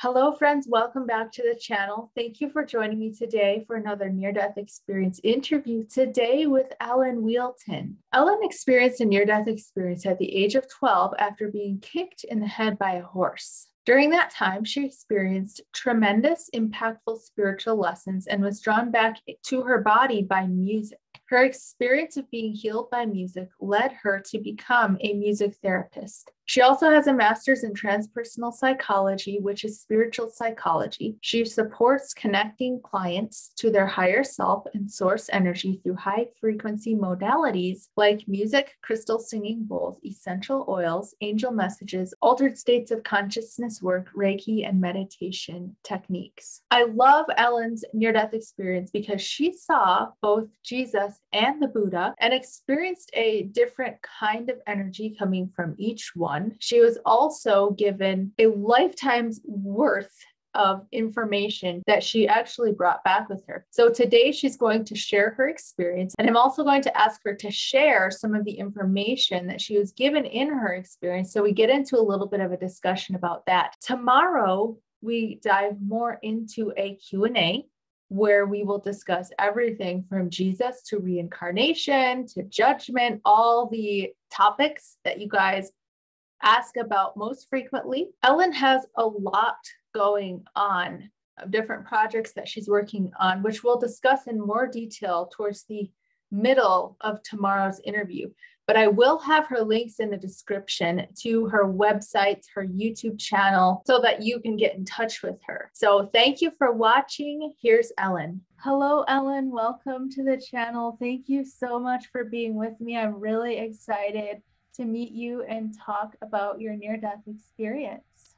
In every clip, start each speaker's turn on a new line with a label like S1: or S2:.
S1: Hello, friends. Welcome back to the channel. Thank you for joining me today for another near-death experience interview today with Ellen Whealton. Ellen experienced a near-death experience at the age of 12 after being kicked in the head by a horse. During that time, she experienced tremendous, impactful spiritual lessons and was drawn back to her body by music. Her experience of being healed by music led her to become a music therapist. She also has a master's in transpersonal psychology, which is spiritual psychology. She supports connecting clients to their higher self and source energy through high frequency modalities like music, crystal singing bowls, essential oils, angel messages, altered states of consciousness work, Reiki, and meditation techniques. I love Ellen's near-death experience because she saw both Jesus and the Buddha and experienced a different kind of energy coming from each one. She was also given a lifetime's worth of information that she actually brought back with her. So today she's going to share her experience, and I'm also going to ask her to share some of the information that she was given in her experience. So we get into a little bit of a discussion about that. Tomorrow, we dive more into a Q&A where we will discuss everything from Jesus to reincarnation to judgment, all the topics that you guys ask about most frequently. Ellen has a lot going on of different projects that she's working on, which we'll discuss in more detail towards the middle of tomorrow's interview. But I will have her links in the description to her website, her YouTube channel, so that you can get in touch with her. So thank you for watching. Here's Ellen. Hello, Ellen. Welcome to the channel. Thank you so much for being with me. I'm really excited to meet you and talk about your near-death experience.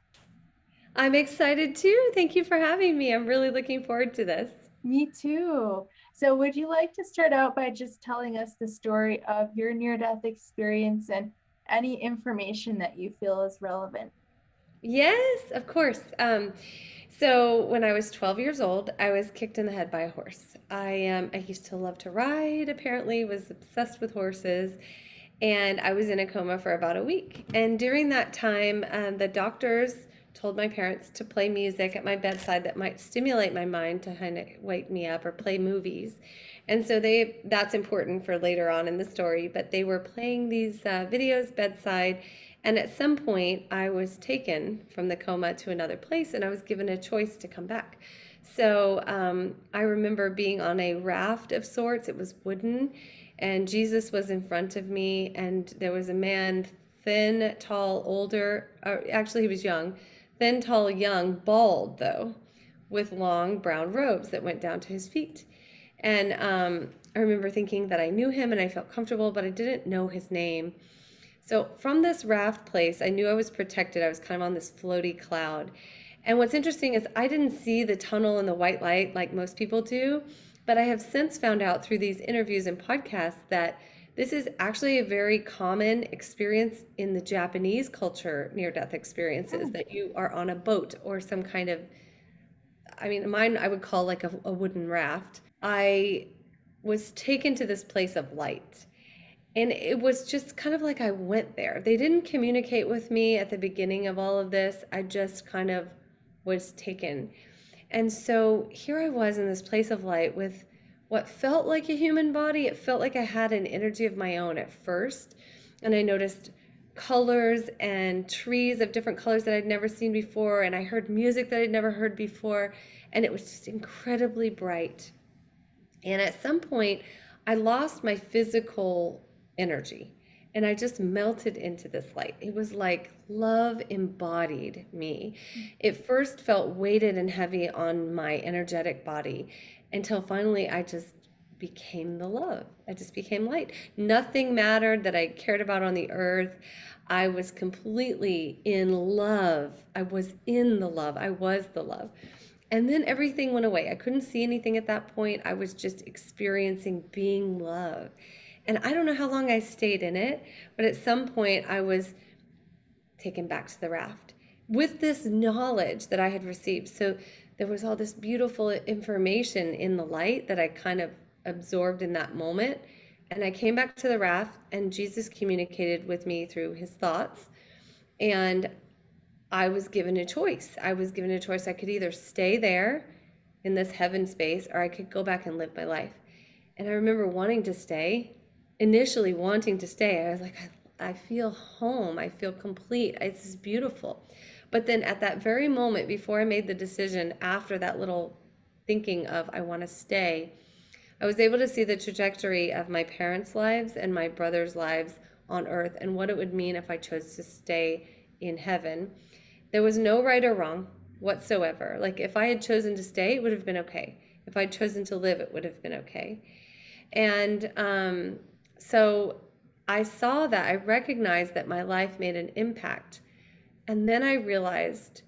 S2: I'm excited too. Thank you for having me. I'm really looking forward to this.
S1: Me too. So would you like to start out by just telling us the story of your near-death experience and any information that you feel is relevant?
S2: Yes, of course. So when I was 12 years old, I was kicked in the head by a horse. I used to love to ride, apparently was obsessed with horses, and I was in a coma for about a week. And during that time, the doctors told my parents to play music at my bedside that might stimulate my mind to kind of wake me up, or play movies. And so that's important for later on in the story, but they were playing these videos bedside. And at some point, I was taken from the coma to another place, and I was given a choice to come back. So I remember being on a raft of sorts. It was wooden, and Jesus was in front of me, and there was a man, thin, tall, older, or actually he was young, thin, tall, young, bald though, with long brown robes that went down to his feet. And I remember thinking that I knew him and I felt comfortable, but I didn't know his name. So from this raft place, I knew I was protected. I was kind of on this floaty cloud. And what's interesting is I didn't see the tunnel and the white light like most people do, but I have since found out through these interviews and podcasts that this is actually a very common experience in the Japanese culture, near-death experiences, that you are on a boat or some kind of, I mean, mine I would call like a wooden raft. I was taken to this place of light. And it was just kind of like I went there. They didn't communicate with me at the beginning of all of this. I just kind of was taken. And so here I was in this place of light with what felt like a human body. It felt like I had an energy of my own at first. And I noticed colors and trees of different colors that I'd never seen before. And I heard music that I'd never heard before. And it was just incredibly bright. And at some point, I lost my physical energy and I just melted into this light. It was like love embodied me. It first felt weighted and heavy on my energetic body until finally I just became the love. I just became light. Nothing mattered that I cared about on the earth. I was completely in love. I was in the love. I was the love. And then everything went away. I couldn't see anything at that point. I was just experiencing being love. And I don't know how long I stayed in it, but at some point I was taken back to the raft with this knowledge that I had received. So there was all this beautiful information in the light that I kind of absorbed in that moment. And I came back to the raft, and Jesus communicated with me through his thoughts. And I was given a choice. I was given a choice. I could either stay there in this heaven space, or I could go back and live my life. And I remember wanting to stay, initially wanting to stay. I was like, I feel home. I feel complete. This is beautiful. But then at that very moment, before I made the decision, after that little thinking of I want to stay, I was able to see the trajectory of my parents' lives and my brother's lives on earth and what it would mean if I chose to stay in heaven. There was no right or wrong whatsoever. Like if I had chosen to stay, it would have been okay. If I'd chosen to live, it would have been okay. And so I saw that, I recognized that my life made an impact. And then I realized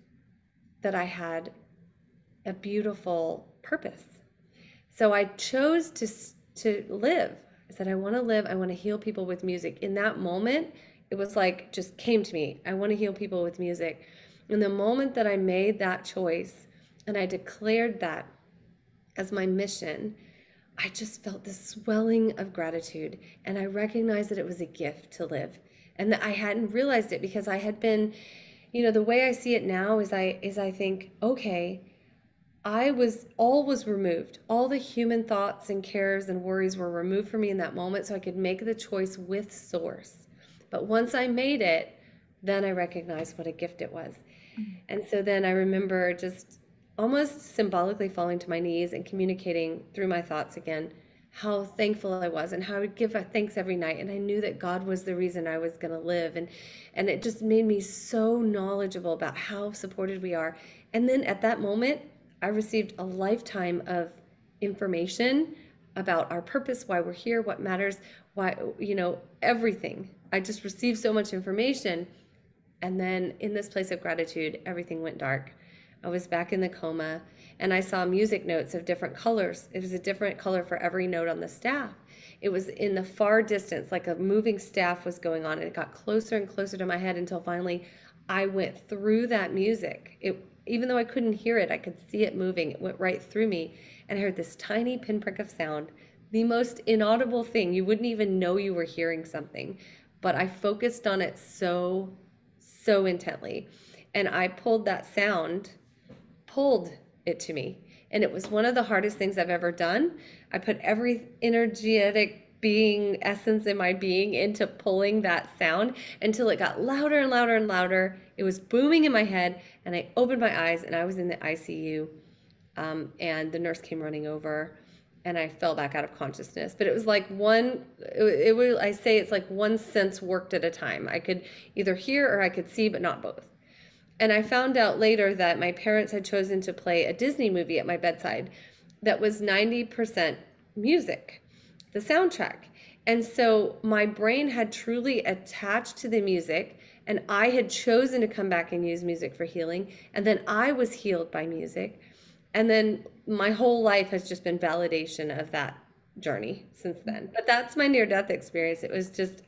S2: that I had a beautiful purpose. So I chose to live. I said, I want to live. I want to heal people with music. In that moment, it was like, just came to me. I want to heal people with music. And the moment that I made that choice and I declared that as my mission, I just felt this swelling of gratitude. And I recognized that it was a gift to live. And that I hadn't realized it because I had been, the way I see it now is I think, okay, all was removed. All the human thoughts and cares and worries were removed from me in that moment so I could make the choice with source. But once I made it, then I recognized what a gift it was. And so then I remember just almost symbolically falling to my knees and communicating through my thoughts again how thankful I was and how I would give thanks every night. And I knew that God was the reason I was going to live. And it just made me so knowledgeable about how supported we are. And then at that moment, I received a lifetime of information about our purpose, why we're here, what matters, why, everything. I just received so much information. And then in this place of gratitude, everything went dark. I was back in the coma and I saw music notes of different colors. It was a different color for every note on the staff. It was in the far distance, like a moving staff was going on, and it got closer and closer to my head until finally I went through that music. Even though I couldn't hear it, I could see it moving. It went right through me, and I heard this tiny pinprick of sound, the most inaudible thing. You wouldn't even know you were hearing something, but I focused on it so intently, and I pulled it to me. And it was one of the hardest things I've ever done. I put every energetic being, essence in my being into pulling that sound until it got louder and louder and louder. It was booming in my head, and I opened my eyes and I was in the ICU. And the nurse came running over and I fell back out of consciousness. But it was like it's like one sense worked at a time. I could either hear or I could see, but not both. And I found out later that my parents had chosen to play a Disney movie at my bedside that was 90% music, the soundtrack. And so my brain had truly attached to the music, and I had chosen to come back and use music for healing. And then I was healed by music. And then my whole life has just been validation of that journey since then. But that's my near-death experience.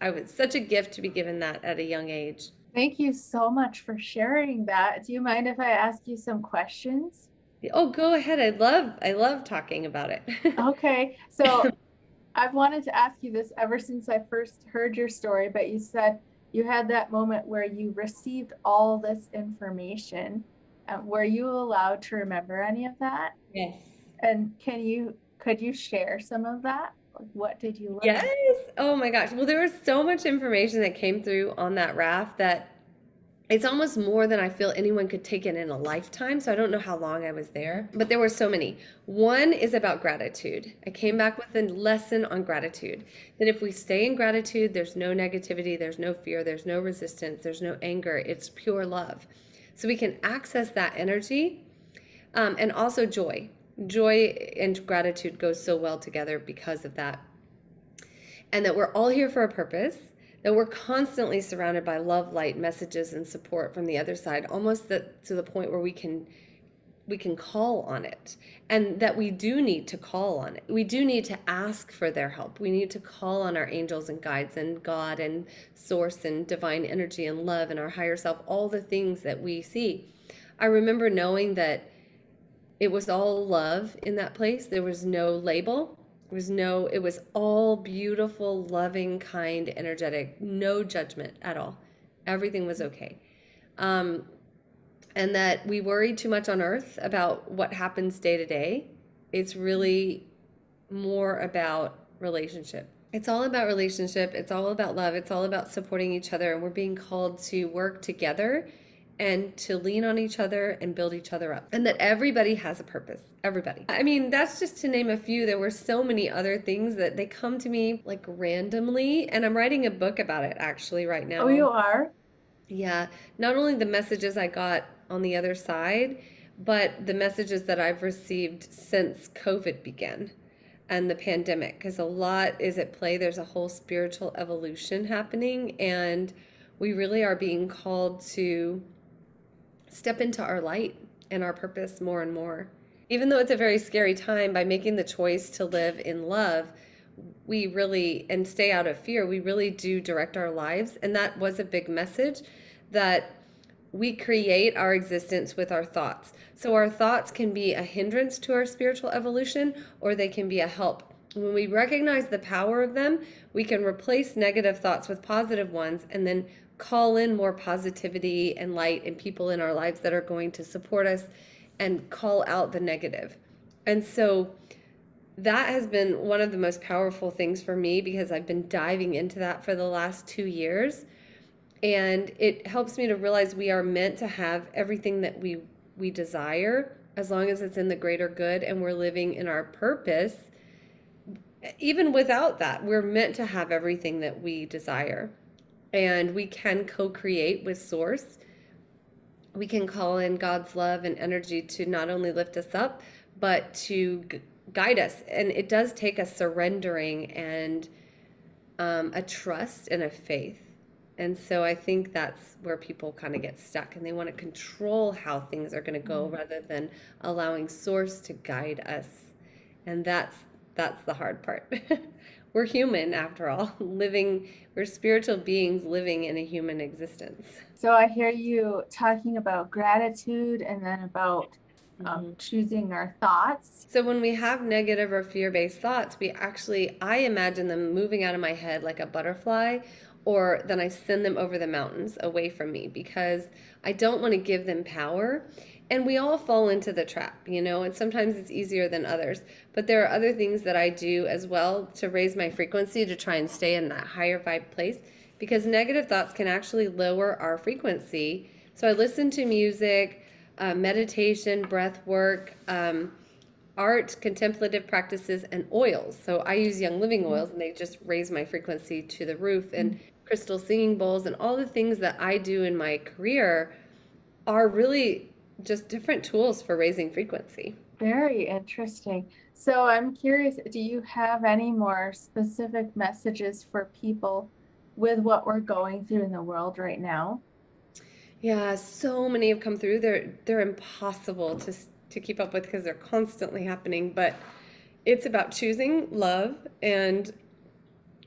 S2: I was such a gift to be given that at a young age.
S1: Thank you so much for sharing that. Do you mind if I ask you some questions?
S2: Oh, go ahead. I love talking about it.
S1: Okay, so I've wanted to ask you this ever since I first heard your story, but you said you had that moment where you received all this information. Were you allowed to remember any of that?
S2: Yes.
S1: And could you share some of that? Like, what did you learn?
S2: Yes. Oh my gosh. Well, there was so much information that came through on that raft that it's almost more than I feel anyone could take in a lifetime. So I don't know how long I was there, but there were so many. One is about gratitude. I came back with a lesson on gratitude, that if we stay in gratitude, there's no negativity, there's no fear, there's no resistance, there's no anger. It's pure love. So we can access that energy, and also joy. Joy and gratitude go so well together because of that. And that we're all here for a purpose, that we're constantly surrounded by love, light, messages, and support from the other side, almost to the point where we can call on it, and that we do need to call on it. We do need to ask for their help. We need to call on our angels and guides and God and source and divine energy and love and our higher self, all the things that we see. I remember knowing that it was all love in that place. There was no label. It was all beautiful, loving, kind, energetic, no judgment at all. Everything was okay. and that we worry too much on earth about what happens day to day. It's really more about relationship. It's all about relationship. It's all about love. It's all about supporting each other. And we're being called to work together and to lean on each other and build each other up. And that everybody has a purpose. Everybody. I mean, that's just to name a few. There were so many other things that they come to me like randomly. And I'm writing a book about it actually right now.
S1: Oh, you are?
S2: Yeah. Not only the messages I got on the other side, but the messages that I've received since COVID began and the pandemic, because a lot is at play. There's a whole spiritual evolution happening, and we really are being called to step into our light and our purpose more and more. Even though it's a very scary time, by making the choice to live in love, we really, and stay out of fear, we really do direct our lives. And that was a big message, that we create our existence with our thoughts. So our thoughts can be a hindrance to our spiritual evolution, or they can be a help. When we recognize the power of them, we can replace negative thoughts with positive ones, and then call in more positivity and light and people in our lives that are going to support us and call out the negative. And so that has been one of the most powerful things for me, because I've been diving into that for the last 2 years. And it helps me to realize we are meant to have everything that we desire, as long as it's in the greater good and we're living in our purpose. Even without that, we're meant to have everything that we desire. And we can co-create with Source. We can call in God's love and energy to not only lift us up, but to guide us. And it does take a surrendering and a trust and a faith. And so I think that's where people kind of get stuck, and they want to control how things are going to go rather than allowing Source to guide us. And that's the hard part. We're human after all, we're spiritual beings living in a human existence.
S1: So I hear you talking about gratitude and then about choosing our thoughts.
S2: So when we have negative or fear-based thoughts, I imagine them moving out of my head like a butterfly, or then I send them over the mountains away from me, because I don't want to give them power. And we all fall into the trap, and sometimes it's easier than others. But there are other things that I do as well to raise my frequency, to try and stay in that higher vibe place, because negative thoughts can actually lower our frequency. So I listen to music, meditation, breath work, art, contemplative practices, and oils. So I use Young Living oils, and they just raise my frequency to the roof. And crystal singing bowls and all the things that I do in my career are really just different tools for raising frequency.
S1: Very interesting. So I'm curious, do you have any more specific messages for people with what we're going through in the world right now?
S2: Yeah, so many have come through. They're impossible to keep up with, because they're constantly happening. But it's about choosing love and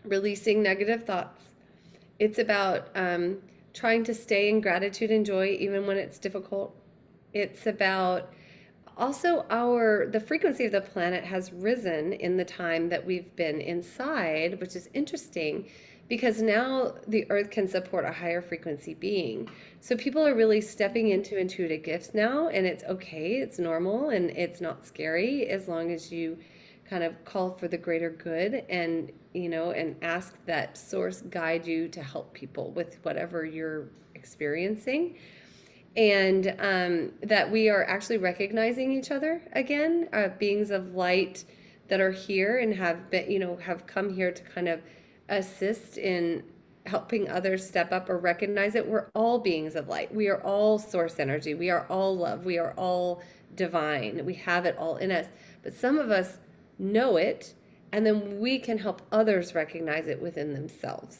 S2: releasing negative thoughts. It's about trying to stay in gratitude and joy even when it's difficult. It's about also the frequency of the planet has risen in the time that we've been inside, which is interesting, because now the earth can support a higher frequency being. So people are really stepping into intuitive gifts now, and it's okay, it's normal, and it's not scary, as long as you kind of call for the greater good, and and ask that Source guide you to help people with whatever you're experiencing. And that we are actually recognizing each other again, beings of light that are here and have been, have come here to kind of assist in helping others step up or recognize it. We're all beings of light. We are all source energy. We are all love. We are all divine. We have it all in us. But some of us know it, and then we can help others recognize it within themselves.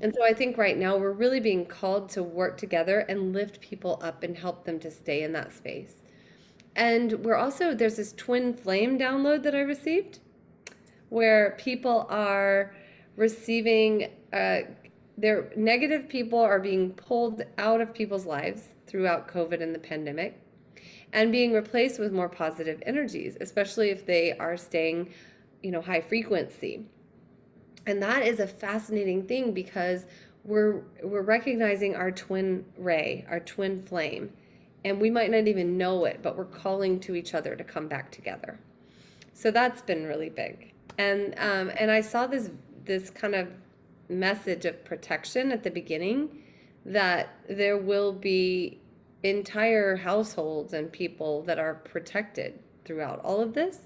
S2: And so I think right now we're really being called to work together and lift people up and help them to stay in that space. And there's this twin flame download that I received, where people are receiving, their negative people are being pulled out of people's lives throughout COVID and the pandemic, and being replaced with more positive energies, especially if they are staying, high frequency. And that is a fascinating thing, because we're recognizing our twin ray, our twin flame, and we might not even know it, but we're calling to each other to come back together. So that's been really big. And I saw this kind of message of protection at the beginning, that there will be entire households and people that are protected throughout all of this.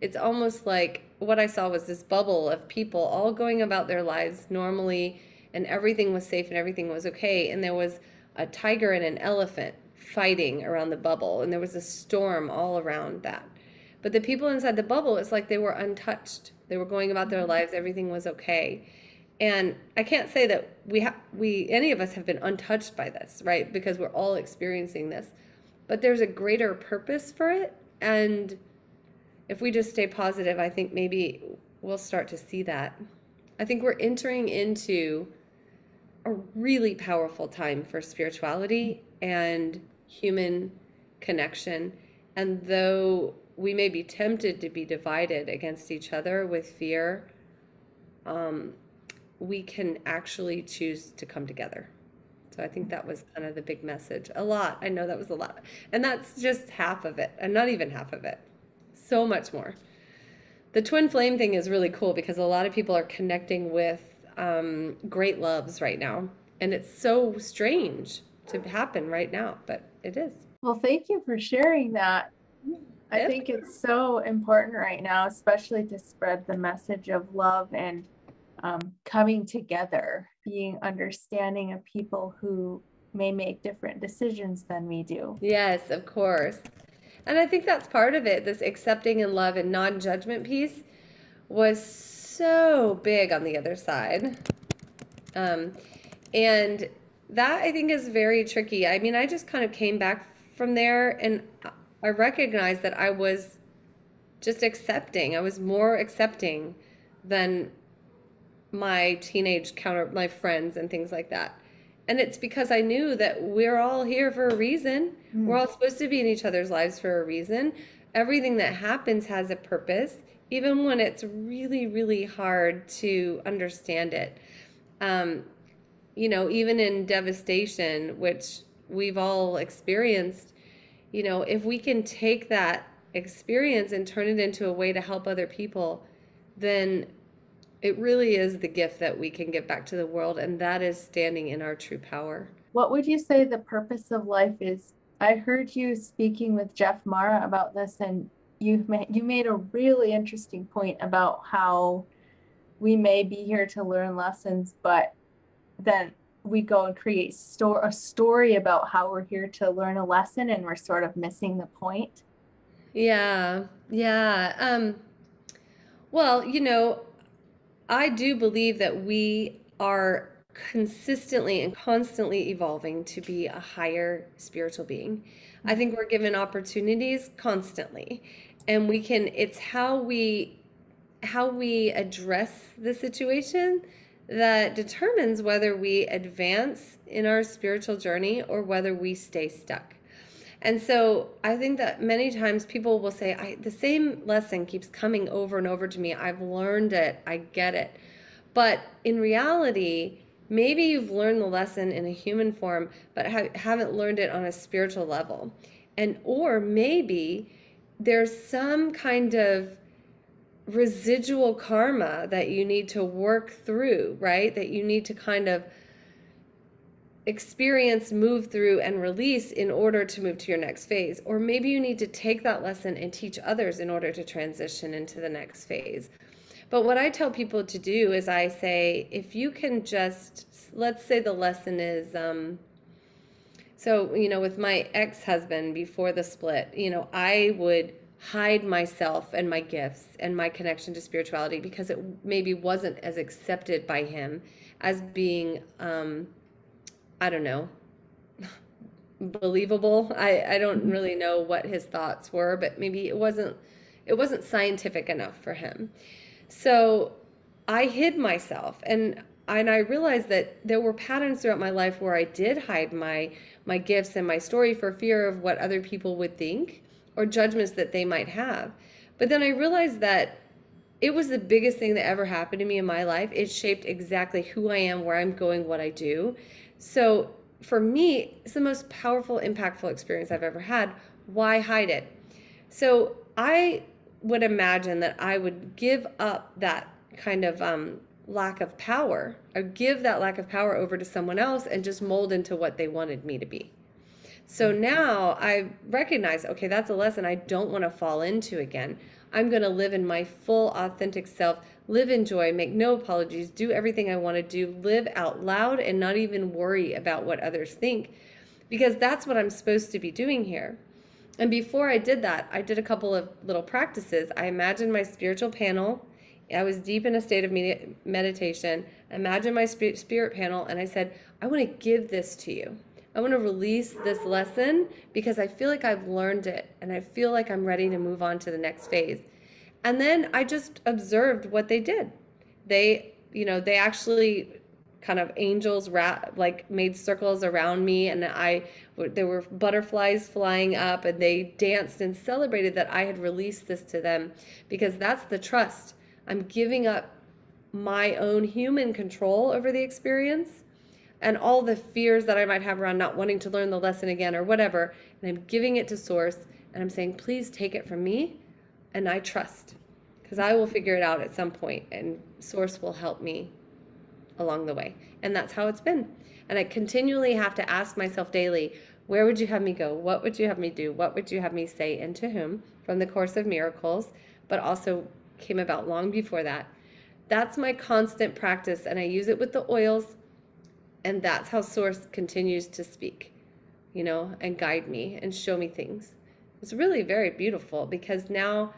S2: It's almost like what I saw was this bubble of people all going about their lives normally, and everything was safe and everything was okay. And there was a tiger and an elephant fighting around the bubble, and there was a storm all around that. But the people inside the bubble, it's like they were untouched. They were going about their lives, everything was okay. And I can't say that we any of us have been untouched by this, right? Because we're all experiencing this. But there's a greater purpose for it, and if we just stay positive, I think maybe we'll start to see that. I think we're entering into a really powerful time for spirituality and human connection. And though we may be tempted to be divided against each other with fear, we can actually choose to come together. So I think that was kind of the big message. A lot. I know that was a lot. And that's just half of it, and not even half of it. So much more. The twin flame thing is really cool because a lot of people are connecting with great loves right now. And it's so strange to happen right now, but it is.
S1: Well, thank you for sharing that. I think it's so important right now, especially to spread the message of love and coming together, being understanding of people who may make different decisions than we do.
S2: Yes, of course. And I think that's part of it. This accepting and love and non-judgment piece was so big on the other side. And that I think is very tricky. I mean, I just kind of came back from there, and I recognized that I was just accepting. I was more accepting than my my friends and things like that. And it's because I knew that we're all here for a reason. We're all supposed to be in each other's lives for a reason. Everything that happens has a purpose, even when it's really, really hard to understand it. Even in devastation, which we've all experienced, if we can take that experience and turn it into a way to help other people, then it really is the gift that we can give back to the world, and that is standing in our true power.
S1: What would you say the purpose of life is? I heard you speaking with Jeff Mara about this, and you made a really interesting point about how we may be here to learn lessons, but then we go and create a story about how we're here to learn a lesson, and we're sort of missing the point.
S2: Yeah. Well, I do believe that we are consistently and constantly evolving to be a higher spiritual being. I think we're given opportunities constantly, and it's how we address the situation that determines whether we advance in our spiritual journey or whether we stay stuck. And so I think that many times people will say, the same lesson keeps coming over and over to me. I've learned it. I get it. But in reality, maybe you've learned the lesson in a human form, but haven't learned it on a spiritual level. Or maybe there's some kind of residual karma that you need to work through, right? That you need to kind of experience, move through, and release in order to move to your next phase. Or maybe you need to take that lesson and teach others in order to transition into the next phase. But what I tell people to do is I say, if you can just, let's say the lesson is, with my ex-husband before the split, I would hide myself and my gifts and my connection to spirituality because it maybe wasn't as accepted by him as being, I don't know, believable. I don't really know what his thoughts were, but maybe it wasn't scientific enough for him. So I hid myself, and I realized that there were patterns throughout my life where I did hide my gifts and my story for fear of what other people would think or judgments that they might have. But then I realized that it was the biggest thing that ever happened to me in my life. It shaped exactly who I am, where I'm going, what I do. So for me, it's the most powerful, impactful experience I've ever had. Why hide it? So I would imagine that I would give up that kind of lack of power, or give that lack of power over to someone else and just mold into what they wanted me to be. So now I recognize, okay, that's a lesson I don't want to fall into again. I'm going to live in my full, authentic self, live in joy, make no apologies, do everything I want to do, live out loud, and not even worry about what others think, because that's what I'm supposed to be doing here. And before I did that, I did a couple of little practices. I imagined my spiritual panel. I was deep in a state of meditation. I imagined my spirit panel, and I said, I want to give this to you. I want to release this lesson because I feel like I've learned it, and I feel like I'm ready to move on to the next phase. And then I just observed what they did. They actually kind of angels like made circles around me, and there were butterflies flying up, and they danced and celebrated that I had released this to them, because that's the trust. I'm giving up my own human control over the experience and all the fears that I might have around not wanting to learn the lesson again or whatever, and I'm giving it to Source, and I'm saying, please take it from me, and I trust, because I will figure it out at some point, and Source will help me along the way. And that's how it's been. And I continually have to ask myself daily, where would you have me go? What would you have me do? What would you have me say, and to whom? From the Course of Miracles, but also came about long before that. That's my constant practice, and I use it with the oils, and that's how Source continues to speak, and guide me and show me things. It's really very beautiful, because now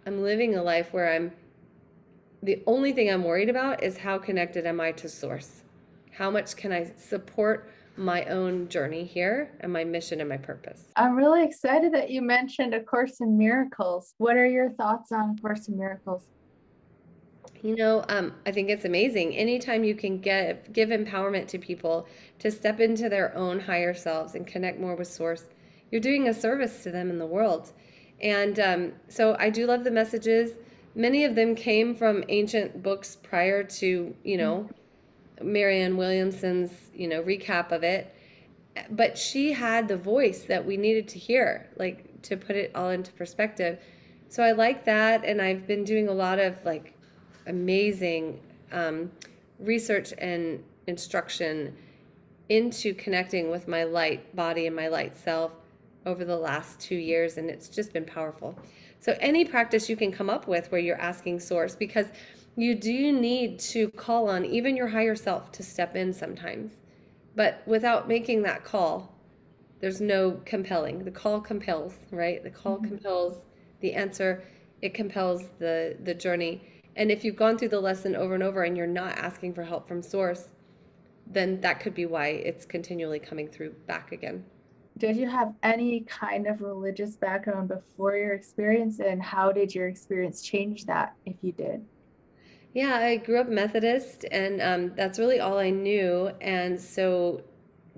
S2: I'm living a life where the only thing I'm worried about is how connected am I to Source? How much can I support my own journey here and my mission and my purpose?
S1: I'm really excited that you mentioned A Course in Miracles. What are your thoughts on A Course in Miracles?
S2: I think it's amazing. Anytime you can give empowerment to people to step into their own higher selves and connect more with Source, you're doing a service to them in the world. And so I do love the messages. Many of them came from ancient books prior to, Marianne Williamson's, recap of it. But she had the voice that we needed to hear, like, to put it all into perspective. So I like that. And I've been doing a lot of amazing research and instruction into connecting with my light body and my light self over the last 2 years, and it's just been powerful. So any practice you can come up with where you're asking Source, because you do need to call on even your higher self to step in sometimes, but without making that call, there's no compelling. The call compels, right? The call compels the answer. It compels the journey. And if you've gone through the lesson over and over and you're not asking for help from Source, then that could be why it's continually coming through back again.
S1: Did you have any kind of religious background before your experience, and how did your experience change that, if you did?
S2: Yeah, I grew up Methodist, and that's really all I knew. And so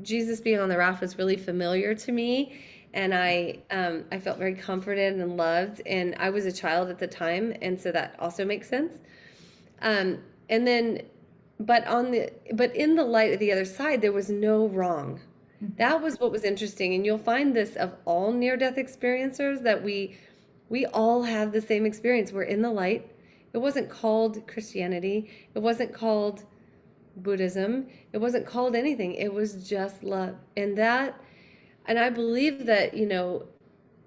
S2: Jesus being on the raft was really familiar to me, and I felt very comforted and loved. And I was a child at the time, and so that also makes sense. And then, but in the light at the other side, there was no wrong. That was what was interesting. And you'll find this of all near-death experiencers, that we all have the same experience. We're in the light. It wasn't called Christianity. It wasn't called Buddhism. It wasn't called anything. It was just love. And I believe that,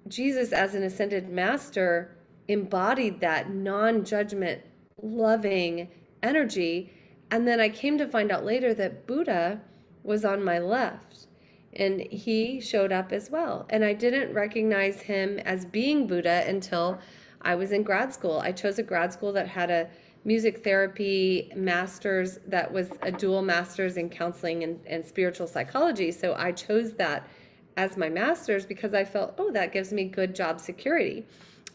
S2: Jesus as an ascended master embodied that non-judgment, loving energy. And then I came to find out later that Buddha was on my left, and he showed up as well. And I didn't recognize him as being Buddha until I was in grad school. I chose a grad school that had a music therapy master's that was a dual master's in counseling and spiritual psychology. So I chose that as my master's because I felt, oh, that gives me good job security.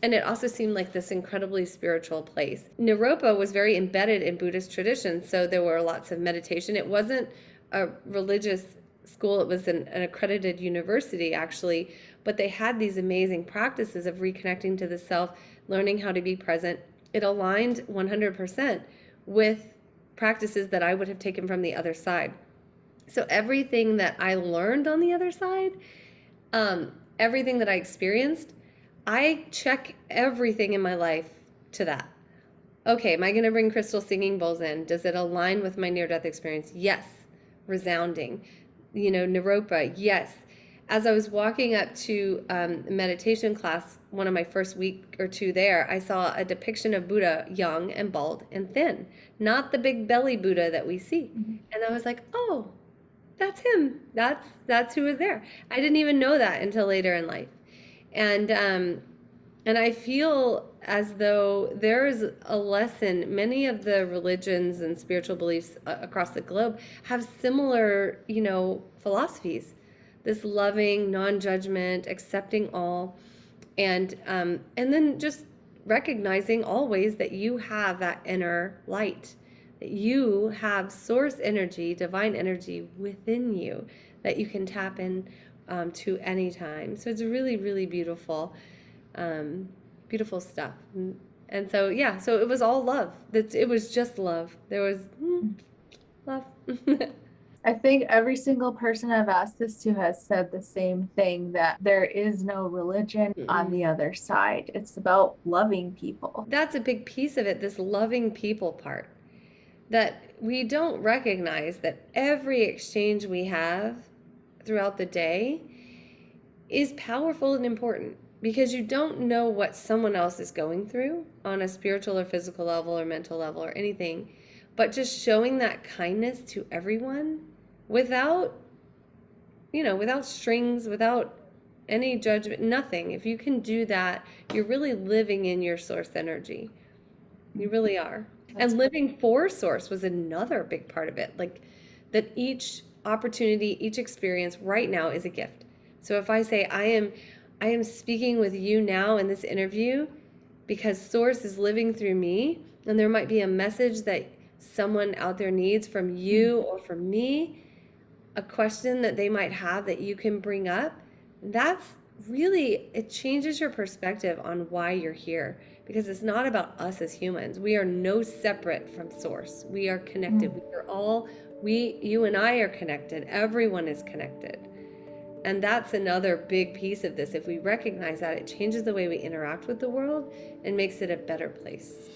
S2: And it also seemed like this incredibly spiritual place. Naropa was very embedded in Buddhist tradition, so there were lots of meditation. It wasn't a religious school, it was an accredited university actually, but they had these amazing practices of reconnecting to the self, learning how to be present. It aligned 100% with practices that I would have taken from the other side. So everything that I learned on the other side, everything that I experienced, I check everything in my life to that. Okay, am I going to bring crystal singing bowls in? Does it align with my near-death experience? Yes. Resounding. Naropa, yes. As I was walking up to meditation class, one of my first week or two there, I saw a depiction of Buddha, young and bald and thin, not the big belly Buddha that we see. And I was like, oh, that's him. That's who was there. I didn't even know that until later in life. And I feel as though there is a lesson. Many of the religions and spiritual beliefs across the globe have similar, philosophies. This loving, non-judgment, accepting all, and then just recognizing always that you have that inner light, that you have source energy, divine energy within you that you can tap in to anytime. So it's really, really beautiful. Beautiful stuff. And so, yeah, so it was all love. It was just love. There was love.
S1: I think every single person I've asked this to has said the same thing, that there is no religion on the other side. It's about loving people.
S2: That's a big piece of it, this loving people part. That we don't recognize that every exchange we have throughout the day is powerful and important, because you don't know what someone else is going through on a spiritual or physical level or mental level or anything. But just showing that kindness to everyone without strings, without any judgment, nothing. If you can do that, you're really living in your source energy. You really are. And living for source was another big part of it. Like that each opportunity, each experience right now is a gift. So if I say I am speaking with you now in this interview because source is living through me, and there might be a message that someone out there needs from you or from me, a question that they might have that you can bring up, that's really, it changes your perspective on why you're here, because it's not about us as humans. We are no separate from source. We are connected. You and I are connected. Everyone is connected. And that's another big piece of this. If we recognize that, it changes the way we interact with the world and makes it a better place.